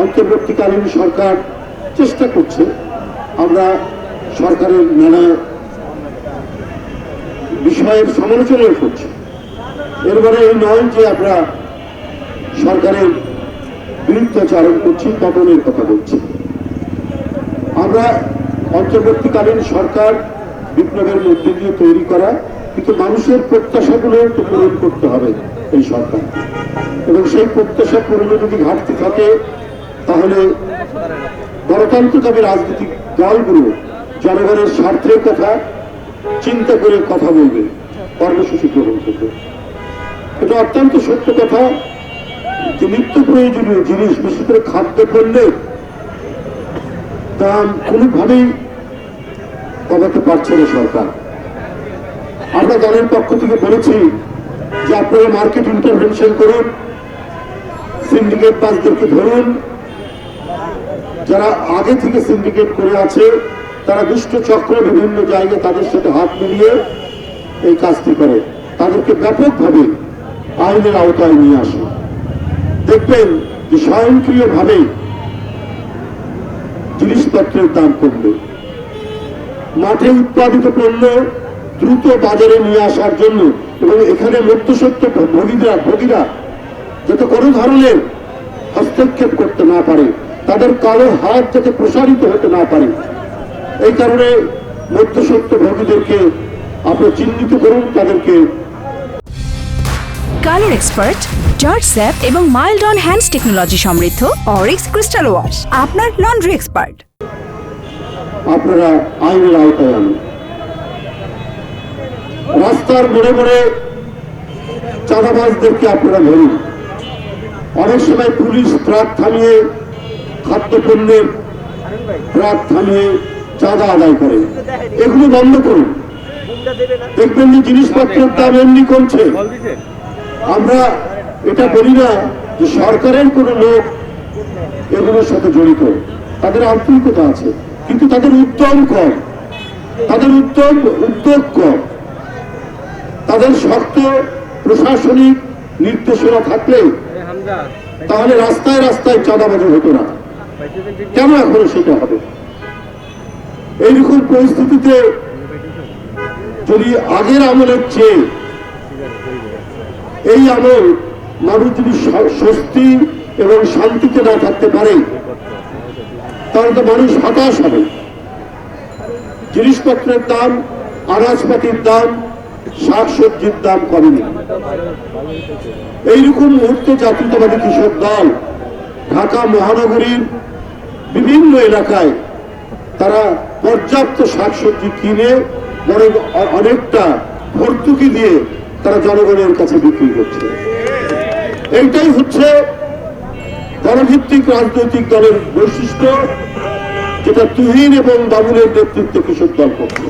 অন্তর্বর্তীকালীন সরকার চেষ্টা করছে, আমরা সরকারের নানা বিষয়ের সমালোচনাও করছি। এর মানে এই নয় যে আমরা সরকারের বিরুদ্ধাচরণ করছি, পতনের কথা বলছি। আমরা অন্তর্বর্তীকালীন সরকার বিপ্লবের মধ্যে দিয়ে তৈরি করা, কিন্তু মানুষের প্রত্যাশাগুলো তো পূরণ করতে হবে এই সরকার, এবং সেই প্রত্যাশা পূরণে যদি ঘাটতি থাকে তাহলে গণতন্ত্রকামী রাজনৈতিক দলগুলো জনগণের স্বার্থের কথা চিন্তা করে কথা বলবে, কর্মসূচি গ্রহণ করবে। এটা অত্যন্ত সত্য কথা যে নিত্য প্রয়োজনীয় জিনিস, বিশেষ করে খাদ্যপণ্যের দাম কোনোভাবেই কমাতে পারছে না সরকার। আমরা দলের পক্ষ থেকে বলেছি যে আপনারা মার্কেট ইন্টারভেনশন করুন, সিন্ডিকেট বাসদেরকে ধরুন, যারা আগে থেকে সিন্ডিকেট করে আছে তারা দুষ্ট চক্র বিভিন্ন জায়গায় তাদের সাথে হাত মিলিয়ে এই কাজটি করে, তাদেরকে ব্যাপকভাবে আইনের আওতায় নিয়ে আসে। দেখবেন যে স্বয়ংক্রিয়ভাবে জিনিসপত্রের দাম কমবে। মাঠে উৎপাদিত পণ্য দ্রুত বাজারে নিয়ে আসার জন্য এবং এখানে মধ্যস্বত্ব ভোগীরা যাতে কোনো ধরনের হস্তক্ষেপ করতে না পারে, তাদের কালো হাত যাতে প্রসারিত হতে না পারে, এই কারণে মধ্যস্বত্ব ভোগীদেরকে আপনি চিহ্নিত করুন, তাদেরকে। কালার এক্সপার্ট, জর্জ স্যাপ এবং মাইল্ড অন হ্যান্ডস টেকনোলজি সমৃদ্ধ অরিক্স ক্রিস্টাল ওয়াশ আপনার লন্ড্রি এক্সপার্ট। আপনারা আইনের আওতায় আনুন। রাস্তার মোড়ে মোড়ে চাঁদাবাজদেরকে আপনারা ধরুন। অনেক সময় পুলিশ ট্রাক থামিয়ে, খাদ্যপণ্যের ট্রাক থামিয়ে চাঁদা আদায় করে, এগুলো বন্ধ করুন। দেখবেন যে জিনিসপত্রের দাম এমনি কমছে। আমরা এটা বলি না যে সরকারের কোনো লোক এগুলোর সাথে জড়িত, তাদের আন্তরিকতা আছে, কিন্তু তাদের উদ্যম কম, তাদের উদ্যোগ কম। তাদের শক্ত প্রশাসনিক নির্দেশনা থাকলে তাহলে রাস্তায় রাস্তায় চাঁদাবাজি হতো না, কেন এখনো সেটা হবে? এইরকম পরিস্থিতিতে যদি আগের আমলের চেয়ে এই আমল মানুষ যদি স্বস্তি এবং শান্তিতে না থাকতে পারে তাহলে তো মানুষ হতাশ হবে। জিনিসপত্রের দাম, আনাজপাতির দাম, শাকসবজির দাম কমেনি। এইরকম মুহূর্তে জাতীয়তাবাদী কৃষক দল ঢাকা মহানগরীর বিভিন্ন এলাকায় তারা পর্যাপ্ত শাকসবজি কিনে বরং অনেকটা ভর্তুকি দিয়ে তারা জনগণের কাছে বিক্রি করছে। এইটাই হচ্ছে গণভিত্তিক রাজনৈতিক দলের বৈশিষ্ট্য, যেটা তুহিন এবং বাবুলের নেতৃত্বে কৃষক দল করছে।